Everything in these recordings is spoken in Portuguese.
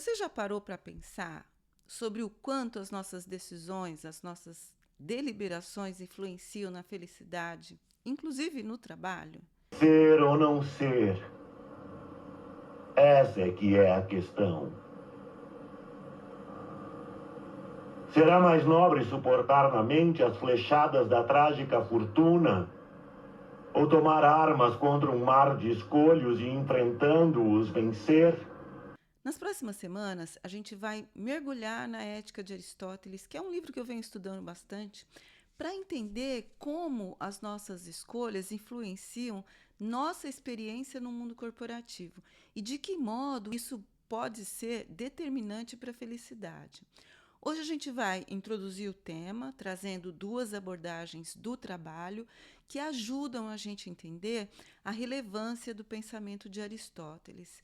Você já parou para pensar sobre o quanto as nossas decisões, as nossas deliberações influenciam na felicidade, inclusive no trabalho? Ser ou não ser, essa é que é a questão. Será mais nobre suportar na mente as flechadas da trágica fortuna? Ou tomar armas contra um mar de escolhos e enfrentando-os vencer? Nas próximas semanas, a gente vai mergulhar na Ética de Aristóteles, que é um livro que eu venho estudando bastante, para entender como as nossas escolhas influenciam nossa experiência no mundo corporativo e de que modo isso pode ser determinante para a felicidade. Hoje a gente vai introduzir o tema, trazendo duas abordagens do trabalho que ajudam a gente a entender a relevância do pensamento de Aristóteles.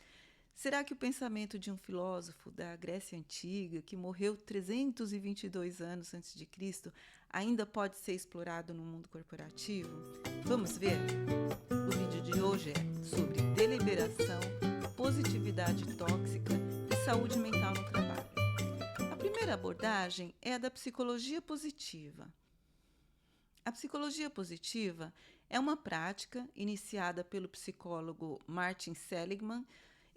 Será que o pensamento de um filósofo da Grécia Antiga, que morreu 322 anos antes de Cristo, ainda pode ser explorado no mundo corporativo? Vamos ver? O vídeo de hoje é sobre deliberação, positividade tóxica e saúde mental no trabalho. A primeira abordagem é a da psicologia positiva. A psicologia positiva é uma prática iniciada pelo psicólogo Martin Seligman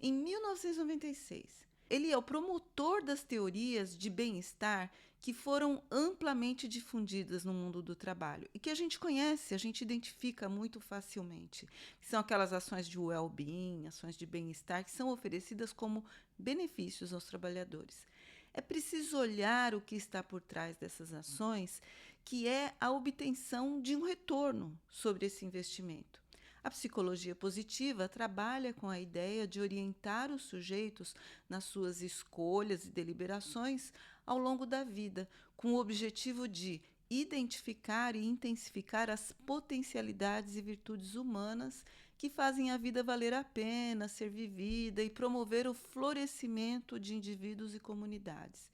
em 1996. Ele é o promotor das teorias de bem-estar que foram amplamente difundidas no mundo do trabalho e que a gente conhece, a gente identifica muito facilmente. São aquelas ações de well-being, ações de bem-estar que são oferecidas como benefícios aos trabalhadores. É preciso olhar o que está por trás dessas ações, que é a obtenção de um retorno sobre esse investimento. A psicologia positiva trabalha com a ideia de orientar os sujeitos nas suas escolhas e deliberações ao longo da vida, com o objetivo de identificar e intensificar as potencialidades e virtudes humanas que fazem a vida valer a pena ser vivida e promover o florescimento de indivíduos e comunidades.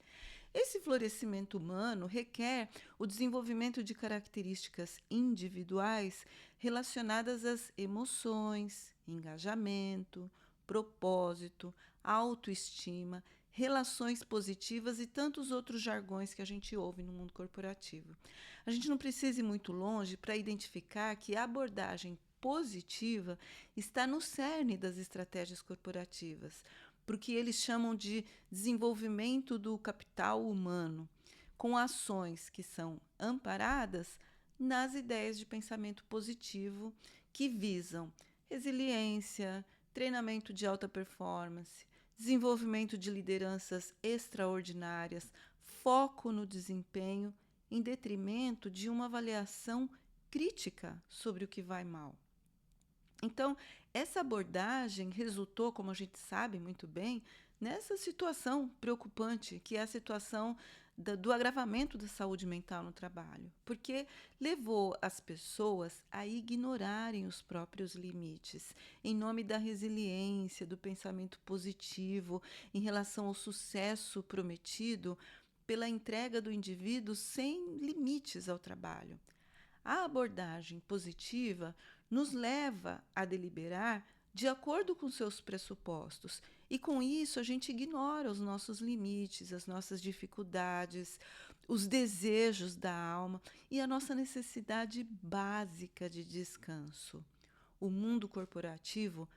Esse florescimento humano requer o desenvolvimento de características individuais relacionadas às emoções, engajamento, propósito, autoestima, relações positivas e tantos outros jargões que a gente ouve no mundo corporativo. A gente não precisa ir muito longe para identificar que a abordagem positiva está no cerne das estratégias corporativas, porque eles chamam de desenvolvimento do capital humano, com ações que são amparadas nas ideias de pensamento positivo que visam resiliência, treinamento de alta performance, desenvolvimento de lideranças extraordinárias, foco no desempenho, em detrimento de uma avaliação crítica sobre o que vai mal. Então, essa abordagem resultou, como a gente sabe muito bem, nessa situação preocupante, que é a situação do agravamento da saúde mental no trabalho, porque levou as pessoas a ignorarem os próprios limites, em nome da resiliência, do pensamento positivo, em relação ao sucesso prometido pela entrega do indivíduo sem limites ao trabalho. A abordagem positiva nos leva a deliberar de acordo com seus pressupostos, e com isso a gente ignora os nossos limites, as nossas dificuldades, os desejos da alma e a nossa necessidade básica de descanso. O mundo corporativo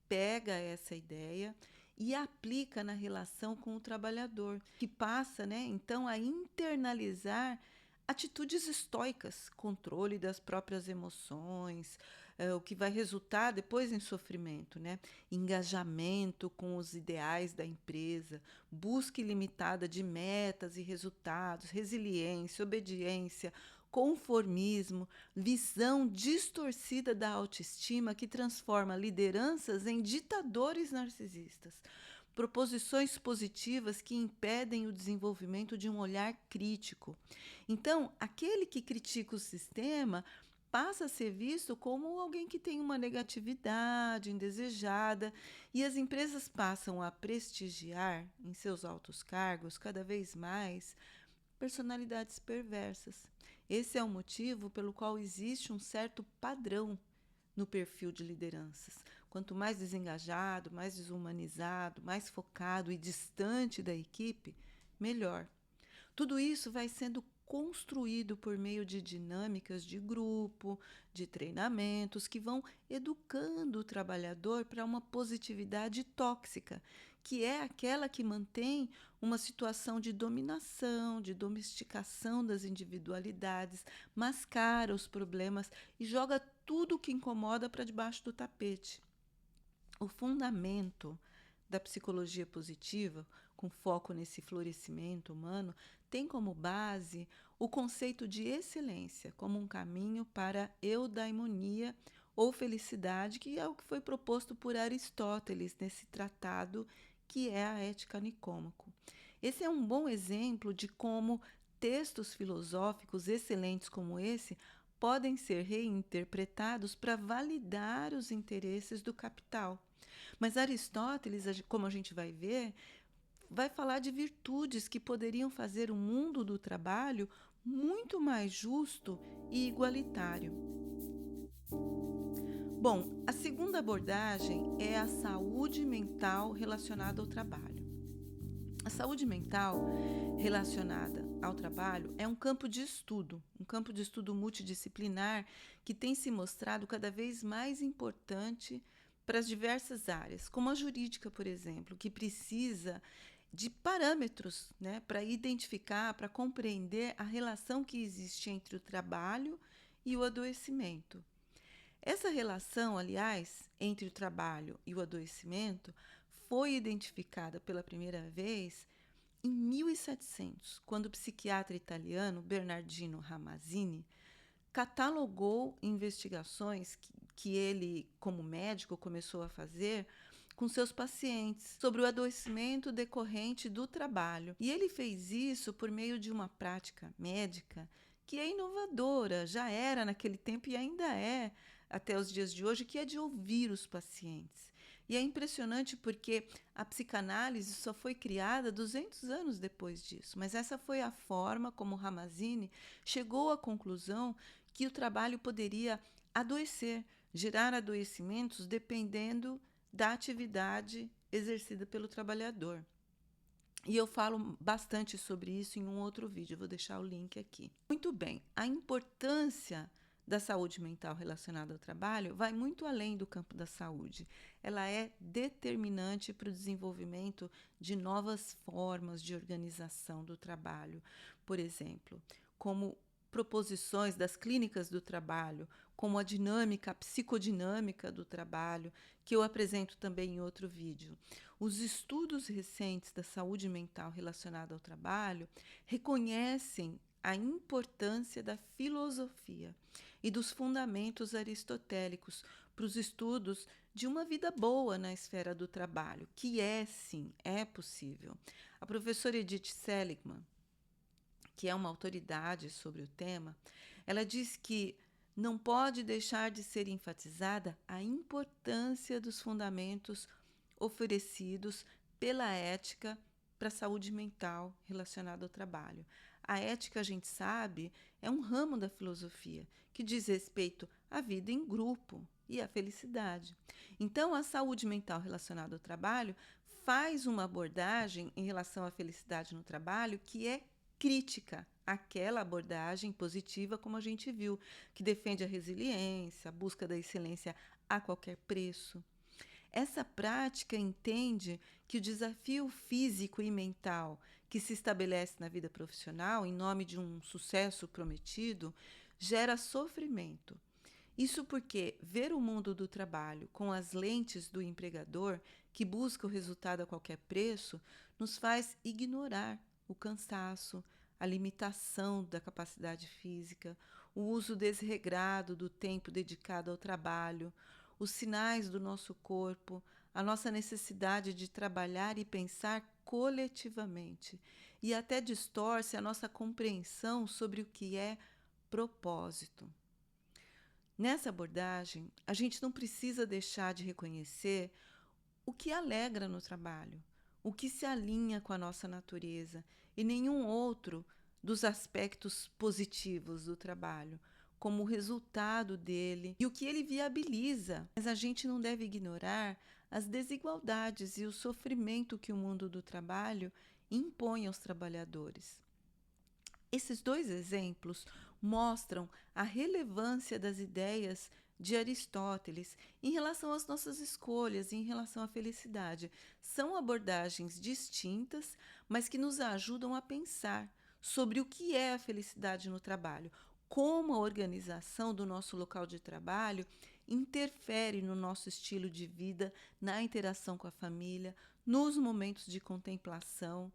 pega essa ideia e aplica na relação com o trabalhador, que passa, então, a internalizar atitudes estoicas, controle das próprias emoções, o que vai resultar depois em sofrimento, engajamento com os ideais da empresa, busca ilimitada de metas e resultados, resiliência, obediência, conformismo, visão distorcida da autoestima que transforma lideranças em ditadores narcisistas, proposições positivas que impedem o desenvolvimento de um olhar crítico. Então, aquele que critica o sistema passa a ser visto como alguém que tem uma negatividade indesejada, e as empresas passam a prestigiar em seus altos cargos cada vez mais personalidades perversas. Esse é o motivo pelo qual existe um certo padrão no perfil de lideranças. quanto mais desengajado, mais desumanizado, mais focado e distante da equipe, melhor. Tudo isso vai sendo construído por meio de dinâmicas de grupo, de treinamentos que vão educando o trabalhador para uma positividade tóxica, que é aquela que mantém uma situação de dominação, de domesticação das individualidades, mascara os problemas e joga tudo o que incomoda para debaixo do tapete. O fundamento da psicologia positiva, com foco nesse florescimento humano, tem como base o conceito de excelência como um caminho para a eudaimonia ou felicidade, que é o que foi proposto por Aristóteles nesse tratado que é a Ética Nicômaco. Esse é um bom exemplo de como textos filosóficos excelentes como esse podem ser reinterpretados para validar os interesses do capital. Mas Aristóteles, como a gente vai ver, vai falar de virtudes que poderiam fazer o mundo do trabalho muito mais justo e igualitário. Bom, a segunda abordagem é a saúde mental relacionada ao trabalho. A saúde mental relacionada ao trabalho é um campo de estudo multidisciplinar que tem se mostrado cada vez mais importante para as diversas áreas, como a jurídica, por exemplo, que precisa de parâmetros, né, para identificar, para compreender a relação que existe entre o trabalho e o adoecimento. Essa relação, aliás, entre o trabalho e o adoecimento foi identificada pela primeira vez em 1700, quando o psiquiatra italiano Bernardino Ramazzini catalogou investigações que ele, como médico, começou a fazer com seus pacientes sobre o adoecimento decorrente do trabalho. E ele fez isso por meio de uma prática médica que é inovadora, já era naquele tempo e ainda é até os dias de hoje, que é de ouvir os pacientes. E é impressionante porque a psicanálise só foi criada 200 anos depois disso, mas essa foi a forma como Ramazzini chegou à conclusão que o trabalho poderia adoecer, gerar adoecimentos dependendo da atividade exercida pelo trabalhador. E eu falo bastante sobre isso em um outro vídeo, eu vou deixar o link aqui. Muito bem, a importância da saúde mental relacionada ao trabalho vai muito além do campo da saúde. Ela é determinante para o desenvolvimento de novas formas de organização do trabalho. Por exemplo, como proposições das clínicas do trabalho, como a dinâmica, a psicodinâmica do trabalho, que eu apresento também em outro vídeo. Os estudos recentes da saúde mental relacionada ao trabalho reconhecem a importância da filosofia e dos fundamentos aristotélicos para os estudos de uma vida boa na esfera do trabalho, que sim, é possível. A professora Edith Seligman, que é uma autoridade sobre o tema, ela diz que não pode deixar de ser enfatizada a importância dos fundamentos oferecidos pela ética para a saúde mental relacionada ao trabalho. A ética, a gente sabe, é um ramo da filosofia que diz respeito à vida em grupo e à felicidade. Então, a saúde mental relacionada ao trabalho faz uma abordagem em relação à felicidade no trabalho que é crítica àquela abordagem positiva, como a gente viu, que defende a resiliência, a busca da excelência a qualquer preço. Essa prática entende que o desafio físico e mental que se estabelece na vida profissional em nome de um sucesso prometido gera sofrimento. Isso porque ver o mundo do trabalho com as lentes do empregador, que busca o resultado a qualquer preço, nos faz ignorar o cansaço, a limitação da capacidade física, o uso desregrado do tempo dedicado ao trabalho, os sinais do nosso corpo, a nossa necessidade de trabalhar e pensar coletivamente, e até distorce a nossa compreensão sobre o que é propósito. Nessa abordagem, a gente não precisa deixar de reconhecer o que alegra no trabalho, o que se alinha com a nossa natureza e nenhum outro dos aspectos positivos do trabalho, como o resultado dele e o que ele viabiliza. Mas a gente não deve ignorar as desigualdades e o sofrimento que o mundo do trabalho impõe aos trabalhadores. Esses dois exemplos mostram a relevância das ideias de Aristóteles em relação às nossas escolhas, em relação à felicidade. São abordagens distintas, mas que nos ajudam a pensar sobre o que é a felicidade no trabalho, como a organização do nosso local de trabalho interfere no nosso estilo de vida, na interação com a família, nos momentos de contemplação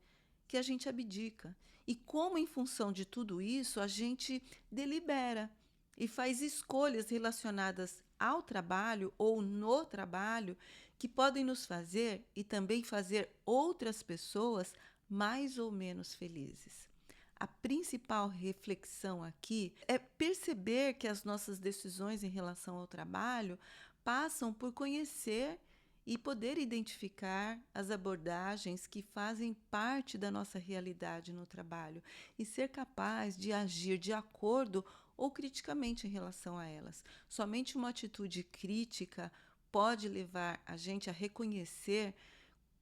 que a gente abdica. E como, em função de tudo isso, a gente delibera e faz escolhas relacionadas ao trabalho ou no trabalho que podem nos fazer e também fazer outras pessoas mais ou menos felizes. A principal reflexão aqui é perceber que as nossas decisões em relação ao trabalho passam por conhecer e poder identificar as abordagens que fazem parte da nossa realidade no trabalho e ser capaz de agir de acordo ou criticamente em relação a elas. Somente uma atitude crítica pode levar a gente a reconhecer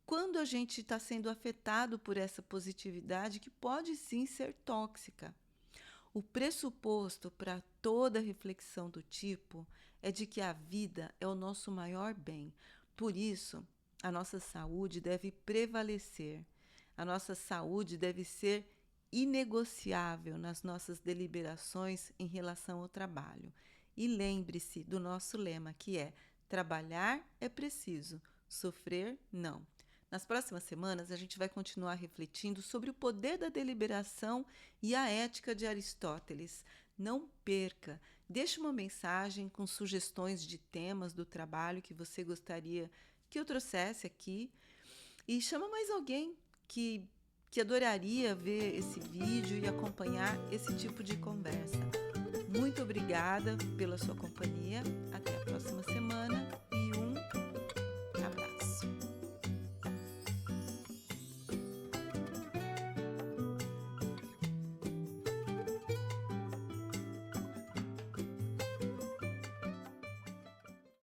quando a gente está sendo afetado por essa positividade que pode sim ser tóxica. O pressuposto para toda reflexão do tipo é de que a vida é o nosso maior bem. Por isso, a nossa saúde deve prevalecer. A nossa saúde deve ser inegociável nas nossas deliberações em relação ao trabalho. E lembre-se do nosso lema, que é: trabalhar é preciso, sofrer não. Nas próximas semanas, a gente vai continuar refletindo sobre o poder da deliberação e a ética de Aristóteles. Não perca! Deixe uma mensagem com sugestões de temas do trabalho que você gostaria que eu trouxesse aqui. E chama mais alguém que adoraria ver esse vídeo e acompanhar esse tipo de conversa. Muito obrigada pela sua companhia. Até a próxima semana.